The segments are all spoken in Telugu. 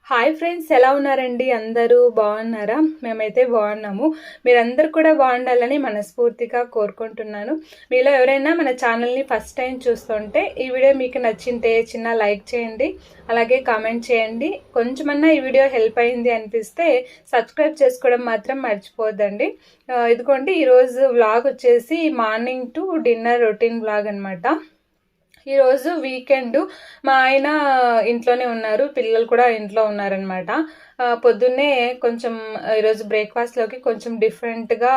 హాయ్ ఫ్రెండ్స్, ఎలా ఉన్నారండి? అందరూ బాగున్నారా? మేమైతే బాగున్నాము. మీరందరూ కూడా బాగుండాలని మనస్ఫూర్తిగా కోరుకుంటున్నాను. మీలో ఎవరైనా మన ఛానల్ని ఫస్ట్ టైం చూస్తుంటే ఈ వీడియో మీకు నచ్చింటే చిన్న లైక్ చేయండి, అలాగే కామెంట్ చేయండి. కొంచెమన్నా ఈ వీడియో హెల్ప్ అయింది అనిపిస్తే సబ్స్క్రైబ్ చేసుకోవడం మాత్రం మర్చిపోద్దండి. ఇదిగోండి, ఈరోజు వ్లాగ్ వచ్చేసి morning to dinner routine vlog అనమాట. ఈరోజు వీకెండ్, మా ఆయన ఇంట్లోనే ఉన్నారు, పిల్లలు కూడా ఇంట్లో ఉన్నారనమాట. పొద్దున్నే కొంచెం ఈరోజు బ్రేక్ఫాస్ట్లోకి కొంచెం డిఫరెంట్గా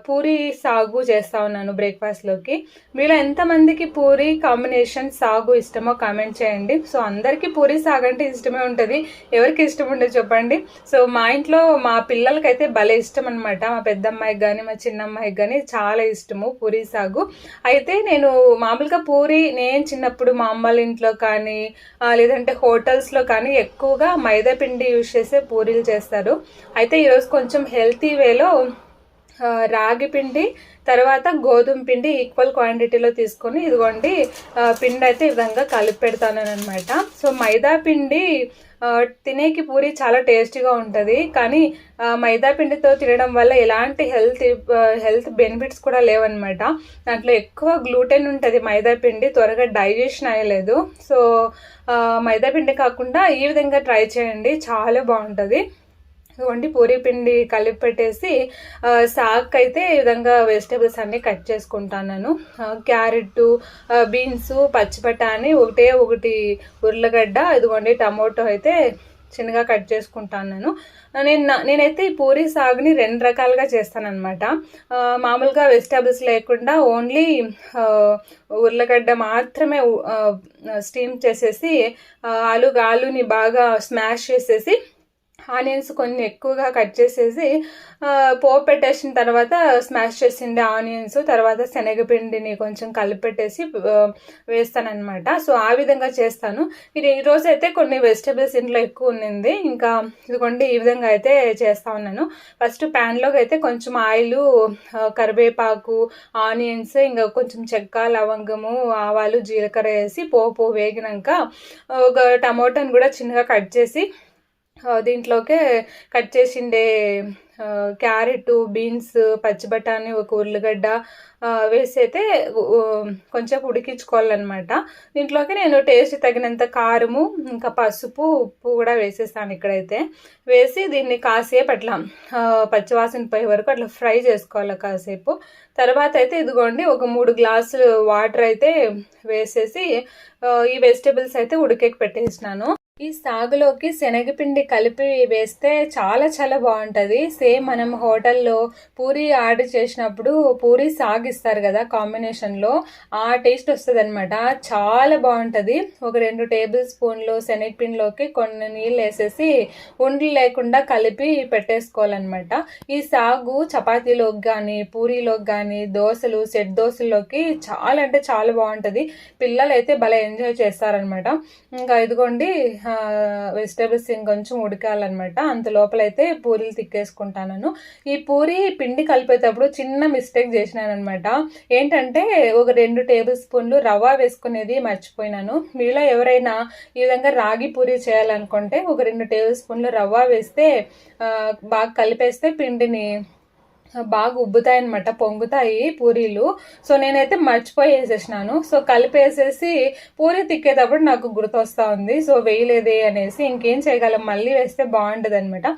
పూరి సాగు చేస్తా ఉన్నాను బ్రేక్ఫాస్ట్లోకి. మీలో ఎంతమందికి పూరి కాంబినేషన్ సాగు ఇష్టమో కామెంట్ చేయండి. సో అందరికీ పూరి సాగు అంటే ఇష్టమే ఉంటుంది, ఎవరికి ఇష్టం ఉండదు చెప్పండి. సో మా ఇంట్లో మా పిల్లలకైతే భలే ఇష్టం అనమాట. మా పెద్దమ్మాయికి కానీ మా చిన్నమ్మాయికి కానీ చాలా ఇష్టము పూరి సాగు. అయితే నేను మామూలుగా పూరి నేను చిన్నప్పుడు మా అమ్మల ఇంట్లో కానీ లేదంటే హోటల్స్లో కానీ ఎక్కువగా మైదా పిండి యూజ్ చేసే పూరీలు చేస్తారు. అయితే ఈరోజు కొంచెం హెల్తీ వేలో రాగి పిండి తర్వాత గోధుమ పిండి ఈక్వల్ క్వాంటిటీలో తీసుకొని ఇదిగోండి పిండి అయితే ఈ విధంగా కలిపి పెడతాను అనమాట. సో మైదా పిండి తినేకి పూరి చాలా టేస్టీగా ఉంటుంది, కానీ మైదా పిండితో తినడం వల్ల ఎలాంటి హెల్త్ బెనిఫిట్స్ కూడా లేవన్నమాట. దాంట్లో ఎక్కువ గ్లూటెన్ ఉంటుంది, మైదా పిండి త్వరగా డైజెషన్ అయ్యలేదు. సో మైదా పిండి కాకుండా ఈ విధంగా ట్రై చేయండి, చాలా బాగుంటుంది. ఇదిగోండి పూరీ పిండి కలిపి పెట్టేసి సాక్ అయితే ఈ విధంగా వెజిటేబుల్స్ అన్నీ కట్ చేసుకుంటాను. క్యారెట్, బీన్స్, పచ్చిబఠానీ, ఒకటి ఉర్లగడ్డ, ఇదిగోండి టమోటో అయితే చిన్నగా కట్ చేసుకుంటాను. నేనైతే ఈ పూరీ సాగుని 2 రకాలుగా చేస్తానన్నమాట. మామూలుగా వెజిటేబుల్స్ లేకుండా ఓన్లీ ఉర్లగడ్డ మాత్రమే స్టీమ్ చేసేసి ఆలుని బాగా స్మాష్ చేసేసి ఆనియన్స్ కొన్ని ఎక్కువగా కట్ చేసేసి పోపు పెట్టేసిన తర్వాత స్మాష్ చేసిండే ఆనియన్స్ తర్వాత శనగపిండిని కొంచెం కలిపెట్టేసి వేస్తానన్నమాట. సో ఆ విధంగా చేస్తాను. మీరు ఈరోజు అయితే కొన్ని వెజిటేబుల్స్ ఇంట్లో ఎక్కువ ఉన్నింది, ఇంకా ఇదిగోండి ఈ విధంగా అయితే చేస్తా ఉన్నాను. ఫస్ట్ ప్యాన్లోకి అయితే కొంచెం ఆయిల్, కరివేపాకు, ఆనియన్స్, ఇంకా కొంచెం చెక్క, లవంగము, ఆవాలు, జీలకర్ర వేసి పోపు వేగినాక ఒక టమోటాను కూడా చిన్నగా కట్ చేసి దీంట్లోకే కట్ చేసిండే క్యారెట్, బీన్స్, పచ్చిబఠానీ, ఒక ఉర్లగడ్డ వేసి అయితే కొంచెం ఉడికించుకోవాలన్నమాట. దీంట్లోకి నేను టేస్ట్ తగినంత కారము, ఇంకా పసుపు, ఉప్పు కూడా వేసేస్తాను ఇక్కడైతే. వేసి దీన్ని కాసేపు అట్లా పచ్చివాసన పోయే వరకు అట్లా ఫ్రై చేసుకోవాలి కాసేపు. తర్వాత అయితే ఇదిగోండి ఒక 3 గ్లాసులు వాటర్ అయితే వేసేసి ఈ వెజిటేబుల్స్ అయితే ఉడికేకి పెట్టేసినాను. ఈ సాగులోకి శనగపిండి కలిపి వేస్తే చాలా చాలా బాగుంటుంది. సేమ్ మనం హోటల్లో పూరి ఆర్డర్ చేసినప్పుడు పూరి సాగిస్తారు కదా కాంబినేషన్లో, ఆ టేస్ట్ వస్తుంది అనమాట. చాలా బాగుంటుంది. ఒక 2 టేబుల్ స్పూన్లు శనగపిండిలోకి కొన్ని నీళ్ళు వేసేసి ఉండలు లేకుండా కలిపి పెట్టేసుకోవాలన్నమాట. ఈ సాగు చపాతీలోకి కానీ పూరీలోకి కానీ దోశలు, సెట్ దోశల్లోకి చాలా అంటే చాలా బాగుంటుంది. పిల్లలు అయితే భలే ఎంజాయ్ చేస్తారనమాట. ఇంకా ఇదిగోండి వెజిటేబుల్స్ ఇంకొంచెం ఉడకాలన్నమాట. అంత లోపలైతే పూరీలు తిక్కేసుకుంటాను. ఈ పూరి పిండి కలిపేటప్పుడు చిన్న మిస్టేక్ చేసినానమాట. ఏంటంటే ఒక 2 టేబుల్ స్పూన్లు రవ్వ వేసుకునేది మర్చిపోయినాను. మీలో ఎవరైనా ఈ విధంగా రాగి పూరి చేయాలనుకుంటే ఒక 2 టేబుల్ స్పూన్లు రవ్వ వేస్తే బాగా కలిపేస్తే పిండిని బాగా ఉబ్బుతాయి అనమాట, పొంగుతాయి పూరీలు. సో నేనైతే మర్చిపోయి వేసేసినాను. సో కలిపేసేసి పూరి తిక్కేటప్పుడు నాకు గుర్తొస్తా ఉంది, సో వేయలేదే అనేసి. ఇంకేం చేయగలం, మళ్ళీ వేస్తే బాగుంటుంది అనమాట.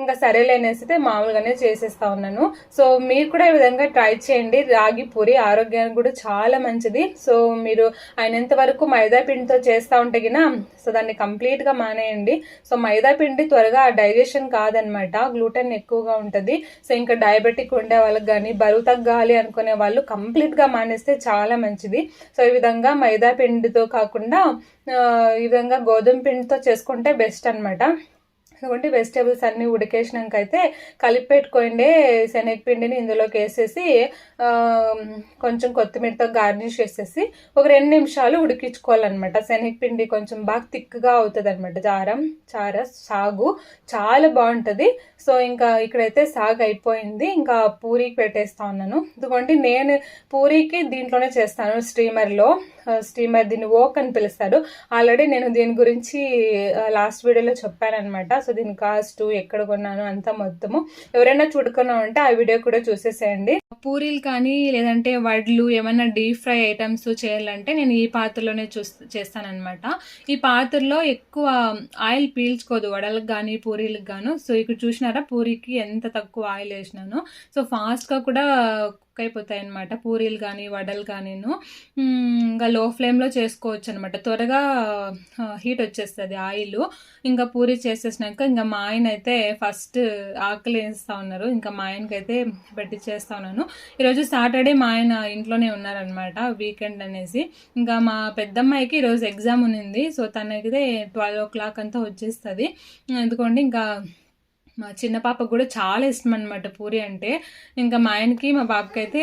ఇంకా సరేలేనేసి మామూలుగానే చేసేస్తా ఉన్నాను. సో మీరు కూడా ఈ విధంగా ట్రై చేయండి. రాగి పూరి ఆరోగ్యానికి కూడా చాలా మంచిది. సో మీరు అయినంత వరకు మైదా పిండితో చేస్తూ ఉంటే గిన సో దాన్ని కంప్లీట్గా మానేయండి. సో మైదా పిండి త్వరగా డైజెషన్ కాదనమాట, గ్లూటెన్ ఎక్కువగా ఉంటుంది. సో ఇంకా డయాబెటిక్ ఉండే వాళ్ళకి కానీ బరువు తగ్గాలి అనుకునే వాళ్ళు కంప్లీట్గా మానేస్తే చాలా మంచిది. సో ఈ విధంగా మైదా పిండితో కాకుండా ఈ విధంగా గోధుమ పిండితో చేసుకుంటే బెస్ట్ అనమాట. ఇదిగోండి వెజిటేబుల్స్ అన్నీ ఉడికేసినాక అయితే కలిపి పెట్టుకోండి శనగపిండిని ఇందులోకి వేసేసి కొంచెం కొత్తిమీరతో గార్నిష్ చేసేసి ఒక 2 నిమిషాలు ఉడికించుకోవాలన్నమాట. శనగపిండి కొంచెం బాగా థిక్గా అవుతుంది అనమాట. సాగు చాలా బాగుంటుంది. సో ఇంకా ఇక్కడైతే సాగు అయిపోయింది. ఇంకా పూరీకి పెట్టేస్తా ఉన్నాను. ఇదిగోండి నేను పూరీకి దీంట్లోనే చేస్తాను, స్టీమర్ దీన్ని ఓక్ అని పిలుస్తారు. ఆల్రెడీ నేను దీని గురించి లాస్ట్ వీడియోలో చెప్పానమాట. సో దీని కాస్ట్ ఎక్కడ కొన్నాను అంతా మొత్తము ఎవరైనా చూడుకున్నామంటే ఆ వీడియో కూడా చూసేసేయండి. పూరీలు కానీ లేదంటే వడ్లు ఏమైనా డీప్ ఫ్రై ఐటమ్స్ చేయాలంటే నేను ఈ పాత్రలోనే చేస్తానన్నమాట. ఈ పాత్రలో ఎక్కువ ఆయిల్ పీల్చుకోదు వడలకు కానీ పూరీలకు గాను. సో ఇక్కడ చూసినారా పూరీకి ఎంత తక్కువ ఆయిల్ వేసినాను. సో ఫాస్ట్గా కూడా అయిపోతాయి అనమాట పూరీలు కానీ వడలు కానీను. ఇంకా లో ఫ్లేమ్లో చేసుకోవచ్చు అనమాట. త్వరగా హీట్ వచ్చేస్తుంది ఆయిల్. ఇంకా పూరీ చేసేసినాక ఇంకా మా ఆయన అయితే ఫస్ట్ ఆకలి వేస్తూ ఉన్నారు. ఇంకా మా ఆయనకైతే పెట్టి చేస్తూ ఉన్నాను. ఈరోజు సాటర్డే మా ఆయన ఇంట్లోనే ఉన్నారనమాట, వీకెండ్ అనేసి. ఇంకా మా పెద్దమ్మాయికి ఈరోజు ఎగ్జామ్ ఉన్నింది. సో తనకైతే 12 o'clock అంతా వచ్చేస్తుంది. ఎందుకంటే ఇంకా మా చిన్న పాపకు కూడా చాలా ఇష్టం అనమాట పూరి అంటే. ఇంకా మా ఆయనకి మా బాబుకి అయితే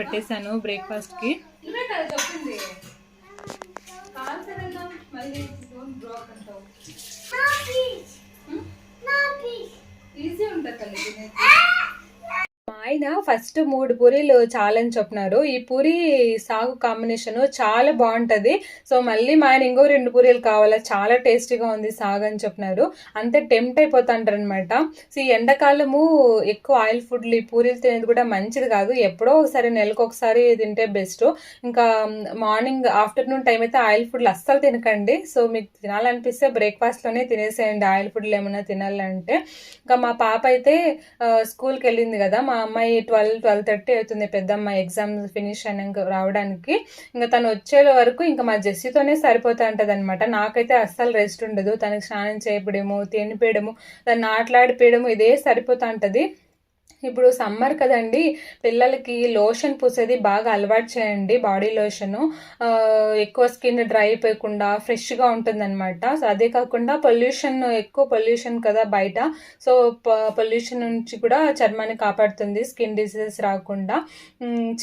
పెట్టేశాను బ్రేక్ఫాస్ట్కి. ఈజీ ఉంటుంది. ఆయన ఫస్ట్ 3 పూరీలు చాలని చెప్పినారు. ఈ పూరి సాగు కాంబినేషన్ చాలా బాగుంటుంది. సో మళ్ళీ మా ఆయన ఇంకో 2 పూరీలు కావాలా, చాలా టేస్టీగా ఉంది సాగు అని చెప్పినారు. అంతే టెంప్ట్ అయిపోతాంటారు అనమాట. సో ఈ ఎండాకాలము ఎక్కువ ఆయిల్ ఫుడ్లు ఈ పూరీలు తినేది కూడా మంచిది కాదు. ఎప్పుడో ఒకసారి నెలకు ఒకసారి తింటే బెస్ట్. ఇంకా మార్నింగ్ ఆఫ్టర్నూన్ టైం అయితే ఆయిల్ ఫుడ్లు అస్సలు తినకండి. సో మీకు తినాలనిపిస్తే బ్రేక్ఫాస్ట్లోనే తినేసేయండి ఆయిల్ ఫుడ్లు ఏమైనా తినాలంటే. ఇంకా మా పాప అయితే స్కూల్కి వెళ్ళింది కదా, మా అమ్మాయి 12-12:30 అవుతుంది పెద్ద అమ్మాయి ఎగ్జామ్ ఫినిష్ అయినాక రావడానికి. ఇంకా తను వచ్చే వరకు ఇంకా మా జెస్సీతోనే సరిపోతా ఉంటుంది అనమాట. నాకైతే అస్సలు రెస్ట్ ఉండదు. తనకి స్నానం చేయడము, తినిపేయడము, దాన్ని ఆటలాడిపోయడము ఇదే సరిపోతా ఉంటుంది. ఇప్పుడు సమ్మర్ కదండి, పిల్లలకి లోషన్ పూసేది బాగా అలవాటు చేయండి. బాడీ లోషను ఎక్కువ స్కిన్ డ్రై అయిపోయకుండా ఫ్రెష్గా ఉంటుందన్నమాట. సో అదే కాకుండా ఎక్కువ పొల్యూషన్ కదా బయట. సో పొల్యూషన్ నుంచి కూడా చర్మాన్ని కాపాడుతుంది, స్కిన్ డిసీజెస్ రాకుండా.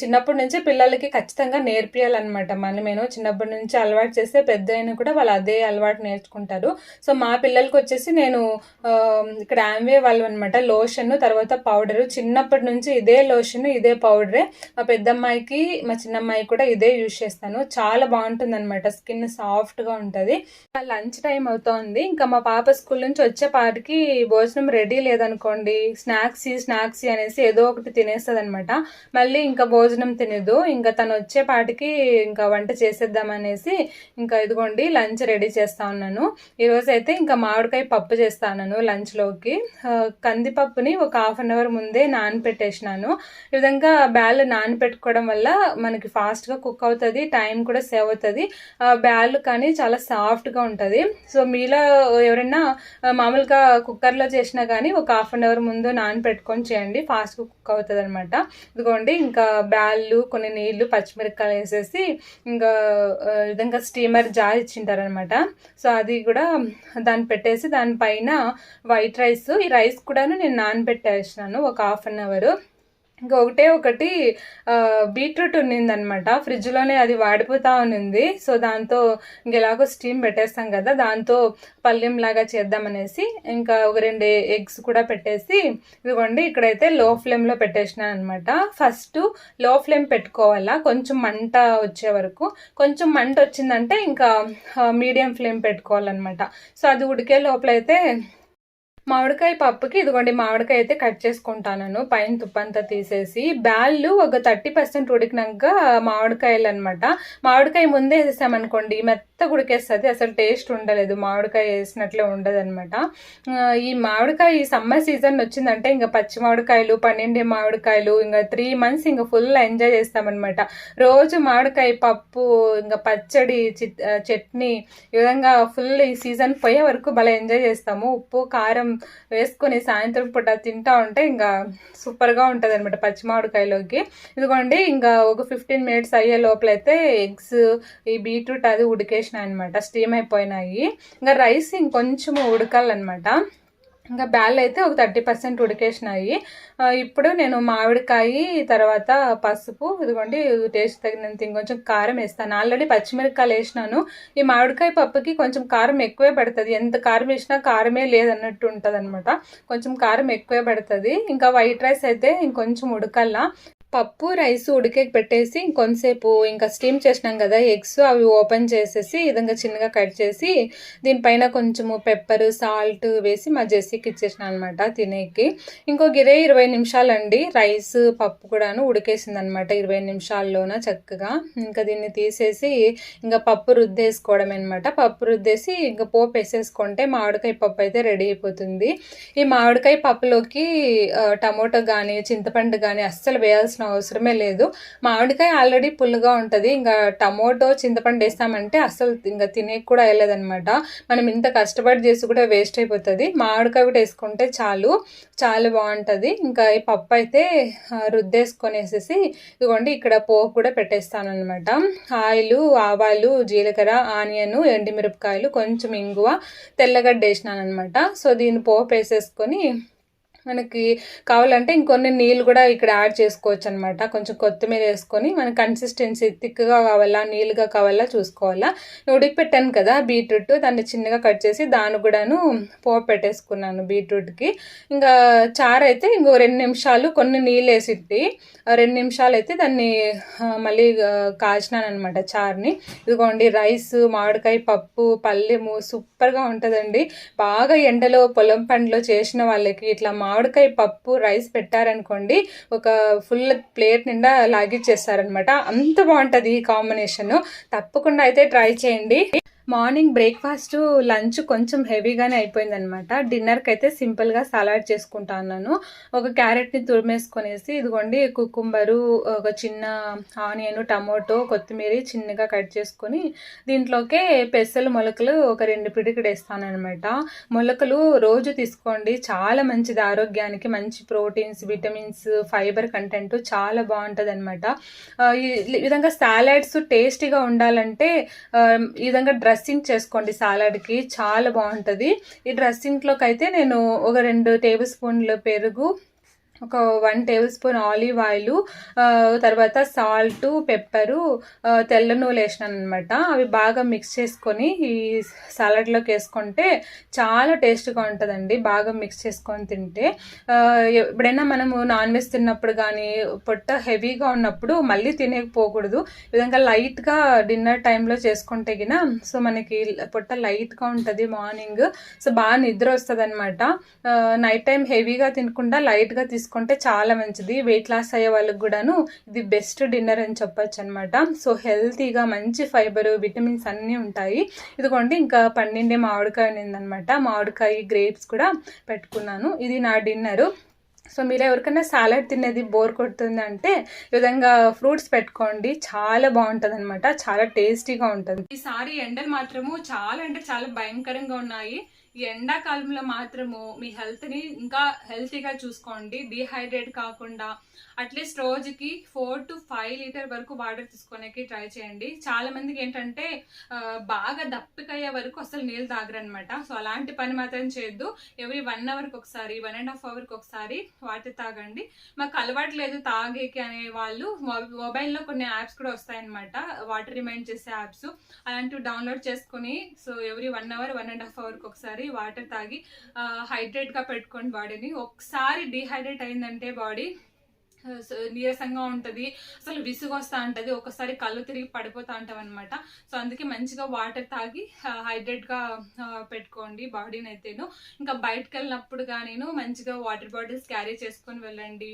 చిన్నప్పటి నుంచే పిల్లలకి ఖచ్చితంగా నేర్పియాలన్నమాట. మనమేనో చిన్నప్పటి నుంచి అలవాటు చేస్తే పెద్ద అయినా కూడా వాళ్ళు అదే అలవాటు నేర్చుకుంటారు. సో మా పిల్లలకి వచ్చేసి నేను ఇక్కడ ఆమ్వే వాళ్ళు అనమాట లోషన్ తర్వాత పౌడరు, చిన్నప్పటి నుంచి ఇదే లోషన్ ఇదే పౌడరే. మా పెద్దమ్మాయికి మా చిన్నమ్మాయి కూడా ఇదే యూజ్ చేస్తాను. చాలా బాగుంటుంది అనమాట, స్కిన్ సాఫ్ట్గా ఉంటుంది. లంచ్ టైం అవుతోంది. ఇంకా మా పాప స్కూల్ నుంచి వచ్చేపాటికి భోజనం రెడీ లేదనుకోండి, స్నాక్స్ అనేసి ఏదో ఒకటి తినేస్తుంది అనమాట. మళ్ళీ ఇంకా భోజనం తినదు. ఇంకా తను వచ్చేపాటికి ఇంకా వంట చేసేద్దామనేసి ఇంకా ఇదిగోండి లంచ్ రెడీ చేస్తా ఉన్నాను. ఈరోజు అయితే ఇంకా మామిడికాయ పప్పు చేస్తాను లంచ్లోకి. కందిపప్పుని ఒక 1/2 hour ముందే నానపెట్టేసినాను. ఈ విధంగా బ్యాళ్ళు నానపెట్టుకోవడం వల్ల మనకి ఫాస్ట్గా కుక్ అవుతుంది, టైం కూడా సేవ్ అవుతుంది. బ్యాళ్ళు కానీ చాలా సాఫ్ట్గా ఉంటుంది. సో మీలో ఎవరైనా మామూలుగా కుక్కర్లో చేసినా కానీ ఒక 1/2 hour ముందు నానపెట్టుకొని చేయండి, ఫాస్ట్గా కుక్ అవుతుంది అనమాట. ఇదిగోండి ఇంకా బ్యాళ్ళు, కొన్ని నీళ్లు, పచ్చిమిరపకాయలు వేసేసి ఇంకా విధంగా స్టీమర్ జార్ ఇచ్చింటారనమాట. సో అది కూడా దాన్ని పెట్టేసి దానిపైన వైట్ రైస్, ఈ రైస్ కూడా నేను నానబెట్టేసినాను ఒక 1/2 hour. ఇంకా ఒకటి బీట్రూట్ ఉన్నిందనమాట ఫ్రిడ్జ్లోనే, అది వాడిపోతా ఉన్నింది. సో దాంతో ఇంకెలాగో స్టీమ్ పెట్టేస్తాం కదా, దాంతో పల్లెం లాగా చేద్దామనేసి ఇంకా ఒక 2 eggs కూడా పెట్టేసి ఇదిగోండి ఇక్కడైతే లో ఫ్లేమ్లో పెట్టేసినాను అనమాట. ఫస్ట్ లో ఫ్లేమ్ పెట్టుకోవాలా కొంచెం మంట వచ్చే వరకు. కొంచెం మంట వచ్చిందంటే ఇంకా మీడియం ఫ్లేమ్ పెట్టుకోవాలన్నమాట. సో అది ఉడికే లోపలైతే మామిడికాయ పప్పుకి ఇదిగోండి మామిడికాయ అయితే కట్ చేసుకుంటాను, పైన తుప్పంతా తీసేసి. బ్యాళ్ళు ఒక 30% ఉడికినాక మామిడికాయలు అనమాట. మామిడికాయ ముందే వేసేసామనుకోండి మెత్తగా ఉడికేస్తుంది, అసలు టేస్ట్ ఉండలేదు, మామిడికాయ వేసినట్లే ఉండదు అనమాట. ఈ మామిడికాయ ఈ సమ్మర్ సీజన్ వచ్చిందంటే ఇంకా పచ్చి మామిడికాయలు, 12 మామిడికాయలు, ఇంకా 3 months ఇంకా ఫుల్ ఎంజాయ్ చేస్తామన్నమాట. రోజు మామిడికాయ పప్పు, ఇంకా పచ్చడి, చట్నీ, ఈ విధంగా ఫుల్ ఈ సీజన్ పోయే వరకు భలే ఎంజాయ్ చేస్తాము. ఉప్పు కారం వేసుకొని సాయంత్రం పూట తింటా ఉంటే ఇంకా సూపర్గా ఉంటుంది అనమాట పచ్చి మామిడికాయలోకి. ఇదిగోండి ఇంకా ఒక 15 minutes అయ్యే లోపలైతే ఎగ్స్, ఈ బీట్రూట్ అది ఉడికేసినాయి అనమాట, స్టీమ్ అయిపోయినాయి. ఇంకా రైస్ ఇంకొంచెం ఉడకాలన్నమాట. ఇంకా బ్యాళ్ళు అయితే ఒక 30% ఉడికేసినాయి. ఇప్పుడు నేను మామిడికాయ తర్వాత పసుపు ఇదిగోండి టేస్ట్ తగినంత ఇంకొంచెం కారం వేస్తాను. ఆల్రెడీ పచ్చిమిరపకాయలు వేసినాను. ఈ మామిడికాయ పప్పుకి కొంచెం కారం ఎక్కువే పడుతుంది. ఎంత కారం వేసినా కారమే లేదన్నట్టు ఉంటుంది అనమాట. కొంచెం కారం ఎక్కువే పడుతుంది. ఇంకా వైట్ రైస్ అయితే ఇంకొంచెం ఉడకల్లా. పప్పు రైస్ ఉడికేకి పెట్టేసి ఇంకొంతసేపు ఇంకా స్టీమ్ చేసినాం కదా ఎగ్స్, అవి ఓపెన్ చేసేసి ఈ విధంగా చిన్నగా కట్ చేసి దీనిపైన కొంచెము పెప్పర్ సాల్ట్ వేసి మా జెస్సీకి ఇచ్చేసిన అనమాట తినేకి. ఇంకో గిరే 20 నిమిషాలండి రైస్ పప్పు కూడాను ఉడికేసింది అనమాట 20 నిమిషాల్లోన చక్కగా. ఇంకా దీన్ని తీసేసి ఇంకా పప్పు రుద్దేసుకోవడం అనమాట. పప్పు రుద్దేసి ఇంకా పోపు వేసేసుకుంటే మామిడికాయ పప్పు అయితే రెడీ అయిపోతుంది. ఈ మామిడికాయ పప్పులోకి టమోటో కానీ చింతపండు కానీ అస్సలు వేయాల్సిన అవసరమే లేదు. మామిడికాయ ఆల్రెడీ పుల్లగా ఉంటుంది. ఇంకా టమోటో చింతపండు వేస్తామంటే అస్సలు ఇంకా తినేకి కూడా వేయలేదనమాట. మనం ఇంత కష్టపడి చేసి కూడా వేస్ట్ అయిపోతుంది. మామిడికాయ కూడా వేసుకుంటే చాలా బాగుంటుంది. ఇంకా ఈ పప్పు అయితే రుద్దేసుకొనేసేసి ఇదిగోండి ఇక్కడ పోపు కూడా పెట్టేస్తాను అనమాట. ఆయిల్, ఆవాలు, జీలకర్ర, ఆనియన్, ఎండుమిరపకాయలు, కొంచెం ఇంగువ, తెల్లగడ్డ వేసినాను అనమాట. సో దీన్ని పోపు వేసేసుకొని మనకి కావాలంటే ఇంకొన్ని నీళ్ళు కూడా ఇక్కడ యాడ్ చేసుకోవచ్చు అనమాట. కొంచెం కొత్తిమీర వేసుకొని మన కన్సిస్టెన్సీ థిక్గా కావాలా నీళ్ళుగా కావాలా చూసుకోవాలా. ఉడికి పెట్టాను కదా బీట్రూట్, దాన్ని చిన్నగా కట్ చేసి దాన్ని కూడాను పోపు పెట్టేసుకున్నాను బీట్రూట్కి. ఇంకా చారు అయితే ఇంకో 2 నిమిషాలు కొన్ని నీళ్ళు వేసిట్టి 2 నిమిషాలు అయితే దాన్ని మళ్ళీ కాచినాను అనమాట చారుని. ఇదిగోండి రైస్, మామిడికాయ పప్పు, పల్లెము సూపర్గా ఉంటుందండి. బాగా ఎండలో పొలం పనిలో చేసిన వాళ్ళకి ఇట్లా మామిడికాయ పప్పు రైస్ పెట్టారనుకోండి ఒక ఫుల్ ప్లేట్ నిండా లాగిచ్చేస్తారనమాట. అంత బాగుంటుంది ఈ కాంబినేషన్. తప్పకుండా అయితే ట్రై చేయండి. మార్నింగ్ బ్రేక్ఫాస్ట్ లంచ్ కొంచెం హెవీగానే అయిపోయిందనమాట. డిన్నర్కి అయితే సింపుల్గా సలాడ్ చేసుకుంటా అన్నాను. ఒక క్యారెట్ని తురిమేసుకొనేసి ఇదిగోండి కుకుంబరు, ఒక చిన్న ఆనియన్, టమోటో, కొత్తిమీర చిన్నగా కట్ చేసుకొని దీంట్లోకే పెసలు మొలకలు ఒక 2 పిడికిలు వేస్తానమాట. మొలకలు రోజు తీసుకోండి, చాలా మంచిది ఆరోగ్యానికి. మంచి ప్రోటీన్స్, విటమిన్స్, ఫైబర్ కంటెంట్ చాలా బాగుంటుంది అనమాట. ఈ విధంగా సాలడ్స్ టేస్టీగా ఉండాలంటే ఈ విధంగా డ్రెస్సింగ్ చేసుకోండి. సాలడ్కి చాలా బాగుంటుంది. ఈ డ్రెస్సింగ్లోకి అయితే నేను ఒక 2 టేబుల్ స్పూన్లు పెరుగు, ఒక 1 టేబుల్ స్పూన్ ఆలివ్ ఆయిల్, తర్వాత సాల్ట్, పెప్పరు, తెల్ల నూనె వేసినాను అనమాట. అవి బాగా మిక్స్ చేసుకొని ఈ సాలడ్లోకి వేసుకుంటే చాలా టేస్ట్గా ఉంటుందండి. బాగా మిక్స్ చేసుకొని తింటే ఎప్పుడైనా మనము నాన్ వెజ్ తిన్నప్పుడు కానీ పొట్ట హెవీగా ఉన్నప్పుడు మళ్ళీ తినేకపోకూడదు. ఈ విధంగా లైట్గా డిన్నర్ టైంలో చేసుకుంటే గిన సో మనకి పొట్ట లైట్గా ఉంటుంది మార్నింగ్. సో బాగా నిద్ర వస్తుంది అనమాట. నైట్ టైం హెవీగా తినకుండా లైట్గా తీసుకుంటే చాలా మంచిది. వెయిట్ లాస్ అయ్యే వాళ్ళకి కూడాను ఇది బెస్ట్ డిన్నర్ అని చెప్పొచ్చు అనమాట. సో హెల్తీగా మంచి ఫైబర్, విటమిన్స్ అన్నీ ఉంటాయి. ఇదిగోండి ఇంకా 12 మామిడికాయ ఉందనమాట. మామిడికాయ గ్రేప్స్ కూడా పెట్టుకున్నాను. ఇది నా డిన్నరు. సో మీరు ఎవరికైనా సాలడ్ తినేది బోర్ కొడుతుంది అంటే ఈ విధంగా ఫ్రూట్స్ పెట్టుకోండి, చాలా బాగుంటుంది అనమాట. చాలా టేస్టీగా ఉంటుంది. ఈసారి ఎండలు మాత్రము చాలా అంటే చాలా భయంకరంగా ఉన్నాయి. ఈ ఎండాకాలంలో మాత్రము మీ హెల్త్ని ఇంకా హెల్తీగా చూసుకోండి. డీహైడ్రేట్ కాకుండా అట్లీస్ట్ రోజుకి 4 to 5 లీటర్ వరకు వాటర్ తీసుకోనికి ట్రై చేయండి. చాలా మందికి ఏంటంటే బాగా దప్పికయ్యే వరకు అసలు నీళ్ళు తాగరనమాట. సో అలాంటి పని మాత్రం చేయొద్దు. ఎవ్రీ 1 అవర్కి ఒకసారి, 1.5 అవర్కి ఒకసారి వాటర్ తాగండి. మాకు అలవాటు లేదు తాగేకి అనే వాళ్ళు మొబైల్లో కొన్ని యాప్స్ కూడా వస్తాయన్నమాట, వాటర్ రిమైండ్ చేసే యాప్స్. అలాంటివి డౌన్లోడ్ చేసుకుని సో ఎవ్రీ 1 అవర్, 1.5 అవర్కి ఒకసారి వాటర్ తాగి హైడ్రేట్గా పెట్టుకోండి బాడీని. ఒకసారి డీహైడ్రేట్ అయిందంటే బాడీ నీరసంగా ఉంటుంది, అసలు విసుగు వస్తూ ఉంటుంది, ఒకసారి కళ్ళు తిరిగి పడిపోతూ ఉంటాం అనమాట. సో అందుకే మంచిగా వాటర్ తాగి హైడ్రేట్గా పెట్టుకోండి బాడీని అయితేను. ఇంకా బయటకు వెళ్ళినప్పుడు కానీ మంచిగా వాటర్ బాటిల్స్ క్యారీ చేసుకొని వెళ్ళండి.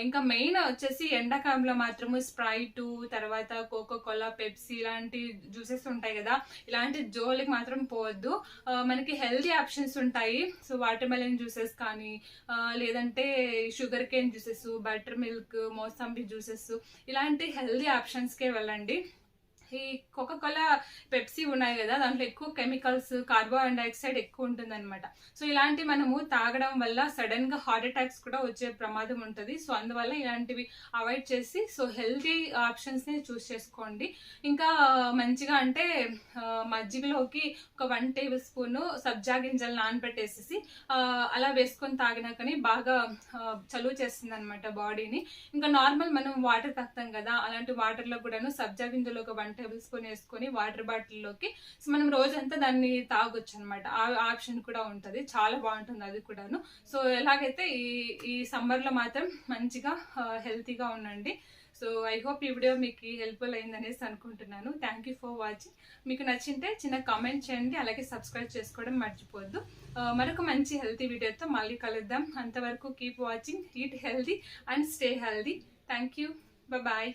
ఇంకా మెయిన్ వచ్చేసి ఎండాకాలంలో మాత్రము స్ప్రైట్, తర్వాత కోకోకోలా, పెప్సీ ఇలాంటి జ్యూసెస్ ఉంటాయి కదా, ఇలాంటి జోలికి మాత్రం పోవద్దు. మనకి హెల్తీ ఆప్షన్స్ ఉంటాయి. సో వాటర్ మెలన్ జ్యూసెస్ కానీ లేదంటే sugar cane juices, butter milk, mosambi juices ఇలాంటి హెల్దీ ఆప్షన్స్కే వెళ్ళండి. ఈ కోకోకోలా పెప్సీ ఉన్నాయి కదా, దాంట్లో ఎక్కువ కెమికల్స్, కార్బన్ డైఆక్సైడ్ ఎక్కువ ఉంటుంది అనమాట. సో ఇలాంటి మనము తాగడం వల్ల సడన్ గా హార్ట్ అటాక్స్ కూడా వచ్చే ప్రమాదం ఉంటుంది. సో అందువల్ల ఇలాంటివి అవాయిడ్ చేసి సో హెల్తీ ఆప్షన్స్ ని చూస్ చేసుకోండి. ఇంకా మంచిగా అంటే మజ్జిగలోకి ఒక 1 టేబుల్ స్పూన్ సబ్జా గింజలు నానబెట్టేసేసి అలా వేసుకొని తాగినా కానీ బాగా చలువ చేస్తుంది అనమాట బాడీని. ఇంకా నార్మల్ మనం వాటర్ తాగుతాం కదా, అలాంటి వాటర్ లో కూడాను సబ్జా గింజలు ఒక 1 టేబుల్ స్పూన్ వేసుకొని వాటర్ బాటిల్లోకి సో మనం రోజంతా దాన్ని తాగొచ్చు అనమాట. ఆ ఆప్షన్ కూడా ఉంటుంది, చాలా బాగుంటుంది అది కూడాను. సో ఎలాగైతే ఈ సమ్మర్ లో మాత్రం మంచిగా హెల్తీగా ఉండండి. సో ఐ హోప్ ఈ వీడియో మీకు హెల్ప్ఫుల్ అయిందనేసి అనుకుంటున్నాను. Thank you for watching. మీకు నచ్చింటే చిన్న కామెంట్ చేయండి, అలాగే సబ్స్క్రైబ్ చేసుకోవడం మర్చిపోవద్దు. మరొక మంచి హెల్తీ వీడియోతో మళ్ళీ కలుద్దాం. అంతవరకు keep watching, eat healthy and stay healthy. Thank you, bye.